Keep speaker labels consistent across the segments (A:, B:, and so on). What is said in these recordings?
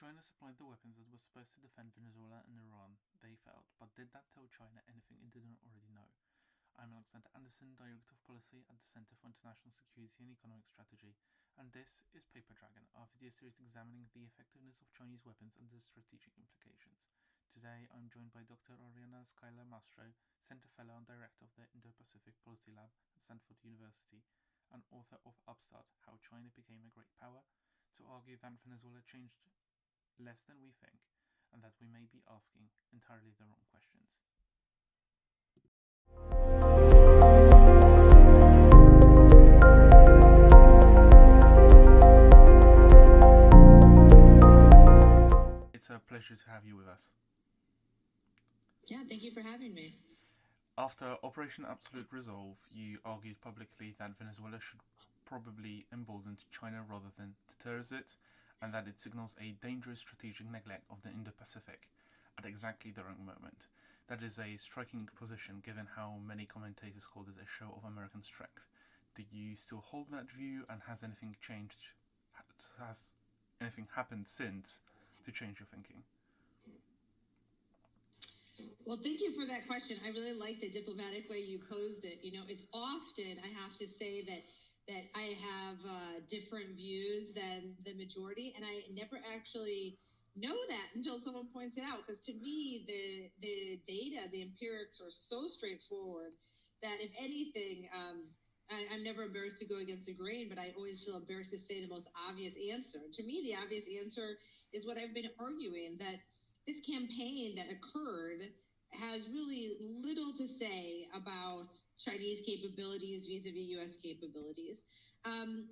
A: China supplied the weapons that were supposed to defend Venezuela and Iran, they failed, but did that tell China anything it didn't already know? I'm Alexander Anderson, Director of Policy at the Center for International Security and Economic Strategy, and this is Paper Dragon, our video series examining the effectiveness of Chinese weapons and their strategic implications. Today, I'm joined by Dr. Oriana Skylar Mastro, Center Fellow and Director of the Indo-Pacific Policy Lab at Stanford University, and author of Upstart, How China Became a Great Power, to argue that Venezuela changed less than we think, and that we may be asking entirely the wrong questions. It's a pleasure to have you with us.
B: Yeah, thank you for having me.
A: After Operation Absolute Resolve, you argued publicly that Venezuela should probably embolden China rather than deter it, and that it signals a dangerous strategic neglect of the Indo-Pacific at exactly the wrong moment. That is a striking position given how many commentators called it a show of American strength. Do you still hold that view, and has anything changed? Has anything happened since to change your thinking?
B: Well, thank you for that question. I really like the diplomatic way you posed it. You know, it's often, I have to say, that I have different views than the majority, and I never actually know that until someone points it out. Because to me, the data, the empirics are so straightforward that if anything, I'm never embarrassed to go against the grain, but I always feel embarrassed to say the most obvious answer. To me, the obvious answer is what I've been arguing, that this campaign that occurred has really little to say about Chinese capabilities vis-a-vis U.S. capabilities.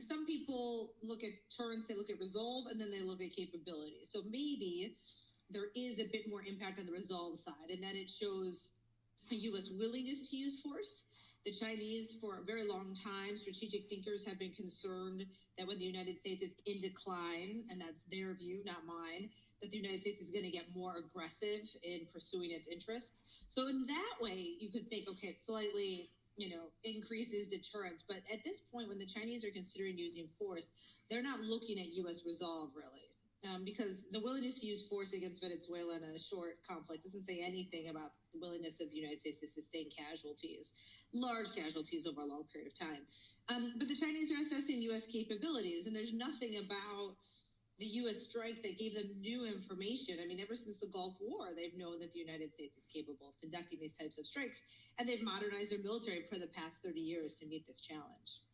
B: Some people look at turns, they look at resolve, and then they look at capabilities. So maybe there is a bit more impact on the resolve side, and that it shows a U.S. willingness to use force. The Chinese, for a very long time, strategic thinkers have been concerned that when the United States is in decline, and that's their view, not mine, that the United States is going to get more aggressive in pursuing its interests. So in that way, you could think, okay, it slightly, increases deterrence. But at this point, when the Chinese are considering using force, they're not looking at U.S. resolve, really. Because the willingness to use force against Venezuela in a short conflict doesn't say anything about the willingness of the United States to sustain casualties, large casualties over a long period of time. But the Chinese are assessing U.S. capabilities, and there's nothing about the U.S. strike that gave them new information. I mean, ever since the Gulf War, they've known that the United States is capable of conducting these types of strikes, and they've modernized their military for the past 30 years to meet this challenge.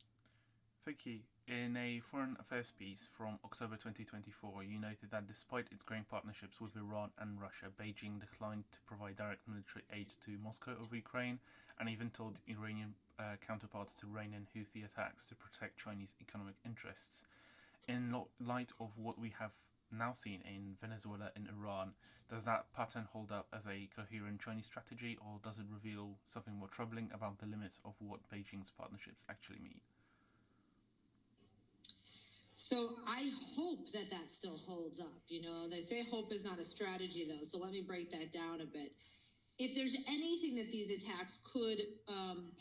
A: Thank you. In a Foreign Affairs piece from October 2024, you noted that despite its growing partnerships with Iran and Russia, Beijing declined to provide direct military aid to Moscow over Ukraine, and even told Iranian counterparts to rein in Houthi attacks to protect Chinese economic interests. In light of what we have now seen in Venezuela and Iran, does that pattern hold up as a coherent Chinese strategy, or does it reveal something more troubling about the limits of what Beijing's partnerships actually mean?
B: So I hope that still holds up. They say hope is not a strategy, though. So let me break that down a bit. If there's anything that these attacks could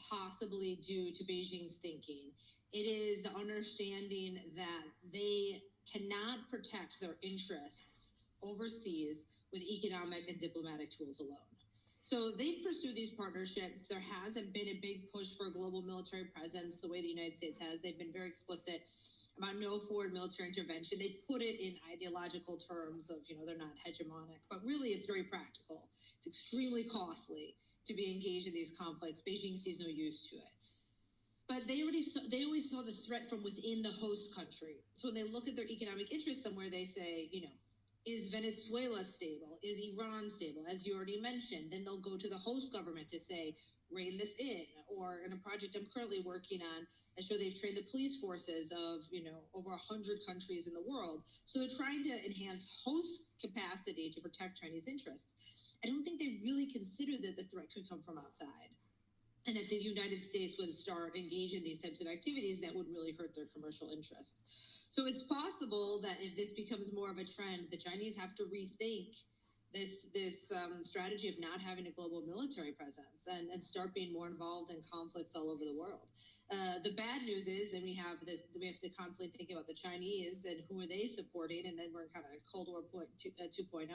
B: possibly do to Beijing's thinking, it is the understanding that they cannot protect their interests overseas with economic and diplomatic tools alone. So they've pursued these partnerships. There hasn't been a big push for a global military presence the way the United States has. They've been very explicit about no forward military intervention. They put it in ideological terms of, they're not hegemonic, but really it's very practical. It's extremely costly to be engaged in these conflicts. Beijing sees no use to it. But they always saw the threat from within the host country. So when they look at their economic interests somewhere, they say, is Venezuela stable? Is Iran stable? As you already mentioned, then they'll go to the host government to say, rein this in. Or in a project I'm currently working on, I show they've trained the police forces of, over 100 countries in the world. So they're trying to enhance host capacity to protect Chinese interests. I don't think they really consider that the threat could come from outside, and that the United States would start engaging in these types of activities that would really hurt their commercial interests. So it's possible that if this becomes more of a trend, the Chinese have to rethink this strategy of not having a global military presence and start being more involved in conflicts all over the world. The bad news is then we have to constantly think about the Chinese and who are they supporting, and then we're in kind of Cold War 2.0.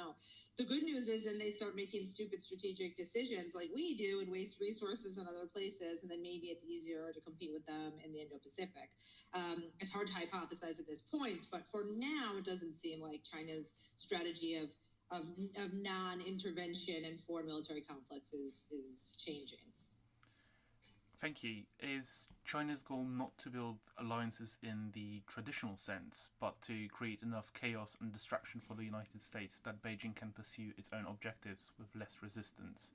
B: The good news is then they start making stupid strategic decisions like we do and waste resources in other places, and then maybe it's easier to compete with them in the Indo-Pacific. It's hard to hypothesize at this point, but for now it doesn't seem like China's strategy of non-intervention in foreign military conflicts is changing.
A: Thank you. Is China's goal not to build alliances in the traditional sense, but to create enough chaos and distraction for the United States that Beijing can pursue its own objectives with less resistance?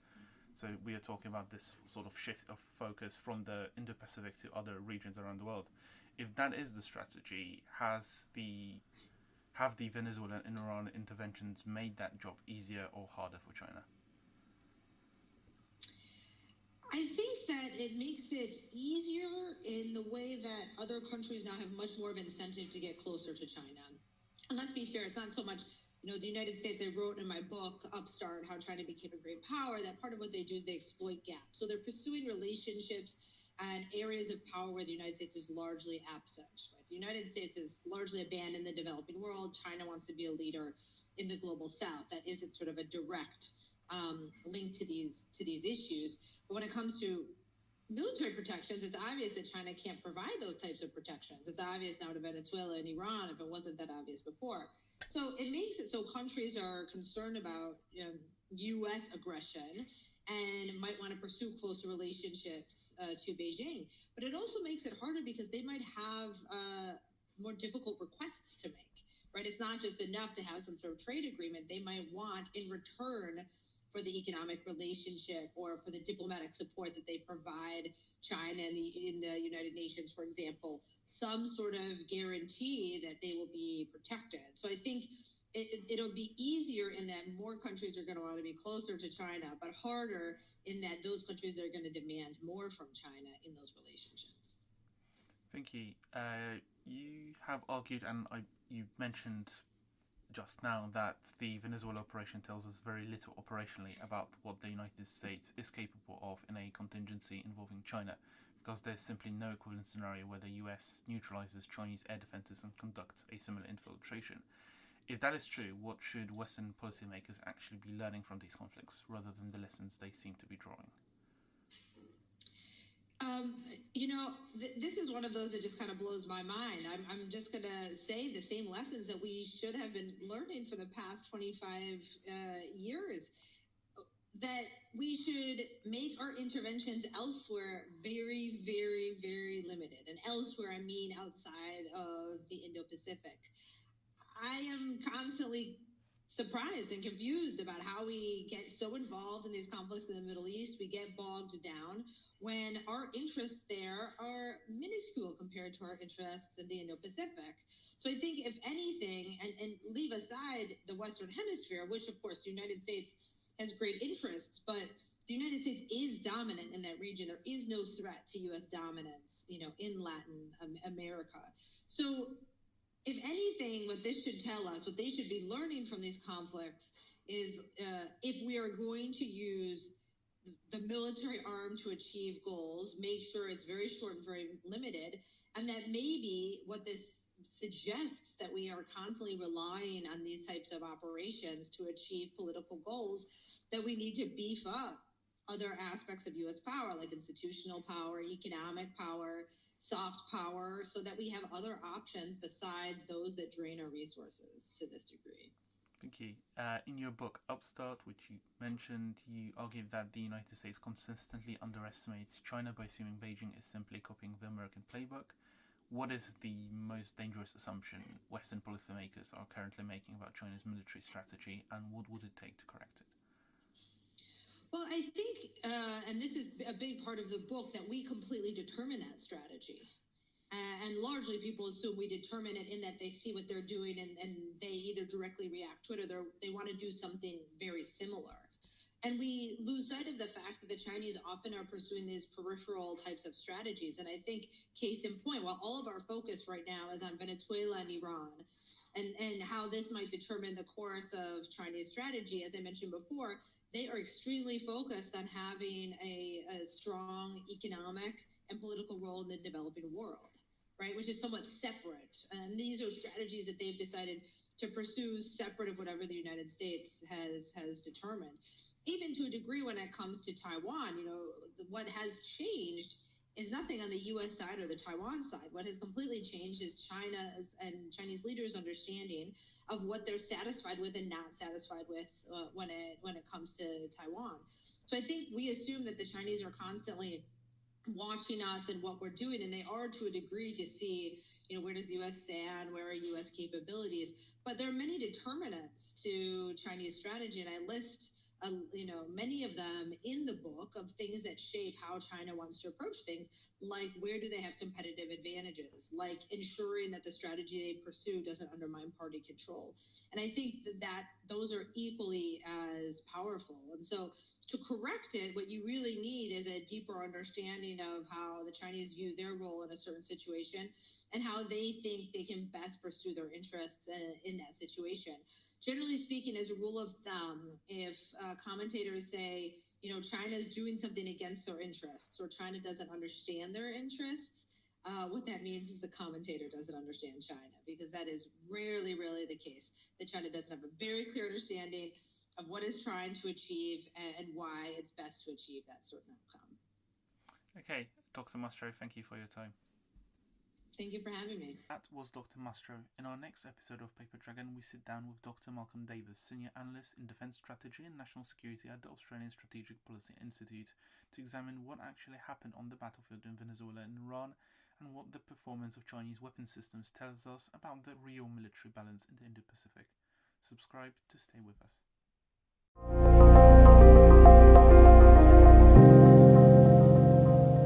A: So we are talking about this sort of shift of focus from the Indo-Pacific to other regions around the world. If that is the strategy, have the Venezuela and Iran interventions made that job easier or harder for China?
B: I think that it makes it easier in the way that other countries now have much more of incentive to get closer to China. And let's be fair, it's not so much, the United States, I wrote in my book, Upstart, How China Became a Great Power, that part of what they do is they exploit gaps. So they're pursuing relationships and areas of power where the United States is largely absent. Right? The United States is largely abandoned the developing world. China wants to be a leader in the global south. That isn't sort of a direct link to these issues. But when it comes to military protections, it's obvious that China can't provide those types of protections. It's obvious now to Venezuela and Iran if it wasn't that obvious before. So it makes it so countries are concerned about U.S. aggression and might want to pursue closer relationships to Beijing. But it also makes it harder because they might have more difficult requests to make, right? It's not just enough to have some sort of trade agreement. They might want in return for the economic relationship or for the diplomatic support that they provide China in the United Nations, for example, some sort of guarantee that they will be protected. So I think it'll be easier in that more countries are going to want to be closer to China, but harder in that those countries are going to demand more from China in those relationships.
A: Thank you. You have argued, and you mentioned just now, that the Venezuela operation tells us very little operationally about what the United States is capable of in a contingency involving China, because there's simply no equivalent scenario where the US neutralizes Chinese air defenses and conducts a similar infiltration. If that is true, what should Western policymakers actually be learning from these conflicts rather than the lessons they seem to be drawing?
B: This is one of those that just kind of blows my mind. I'm just going to say the same lessons that we should have been learning for the past 25 years, that we should make our interventions elsewhere very, very, very limited. And elsewhere, I mean outside of the Indo-Pacific. I am constantly surprised and confused about how we get so involved in these conflicts in the Middle East. We get bogged down when our interests there are minuscule compared to our interests in the Indo-Pacific. So I think if anything, and leave aside the Western Hemisphere, which of course the United States has great interests, but the United States is dominant in that region. There is no threat to U.S. dominance, in Latin America. So if anything, what this should tell us, what they should be learning from these conflicts is if we are going to use the military arm to achieve goals, make sure it's very short and very limited, and that maybe what this suggests that we are constantly relying on these types of operations to achieve political goals, that we need to beef up other aspects of U.S. power, like institutional power, economic power, soft power, so that we have other options besides those that drain our resources to this degree.
A: Thank you. In your book, Upstart, which you mentioned, you argued that the United States consistently underestimates China by assuming Beijing is simply copying the American playbook. What is the most dangerous assumption Western policymakers are currently making about China's military strategy, and what would it take to correct it?
B: Well, I think, and this is a big part of the book, that we completely determine that strategy. And largely people assume we determine it in that they see what they're doing and they either directly react to it or they want to do something very similar. And we lose sight of the fact that the Chinese often are pursuing these peripheral types of strategies. And I think, case in point, while all of our focus right now is on Venezuela and Iran, and how this might determine the course of Chinese strategy. As I mentioned before, they are extremely focused on having a strong economic and political role in the developing world, right? Which is somewhat separate. And these are strategies that they've decided to pursue separate of whatever the United States has determined. Even to a degree when it comes to Taiwan, what has changed is nothing on the U.S. side or the Taiwan side. What has completely changed is China's and Chinese leaders' understanding of what they're satisfied with and not satisfied with when it comes to Taiwan. So I think we assume that the Chinese are constantly watching us and what we're doing, and they are to a degree to see, where does the U.S. stand, where are U.S. capabilities. But there are many determinants to Chinese strategy, and I list many of them in the book of things that shape how China wants to approach things, like where do they have competitive advantages, like ensuring that the strategy they pursue doesn't undermine party control. And I think that those are equally as powerful. And so to correct it, what you really need is a deeper understanding of how the Chinese view their role in a certain situation and how they think they can best pursue their interests in that situation. Generally speaking, as a rule of thumb, if commentators say, China's doing something against their interests or China doesn't understand their interests, what that means is the commentator doesn't understand China, because that is rarely the case, that China doesn't have a very clear understanding of what it's trying to achieve and why it's best to achieve that certain outcome.
A: Okay, Dr. Mastro, thank you for your time.
B: Thank you for having me.
A: That was Dr. Mastro. In our next episode of Paper Dragon, we sit down with Dr. Malcolm Davis, Senior Analyst in Defence Strategy and National Security at the Australian Strategic Policy Institute, to examine what actually happened on the battlefield in Venezuela and Iran and what the performance of Chinese weapon systems tells us about the real military balance in the Indo-Pacific. Subscribe to stay with us.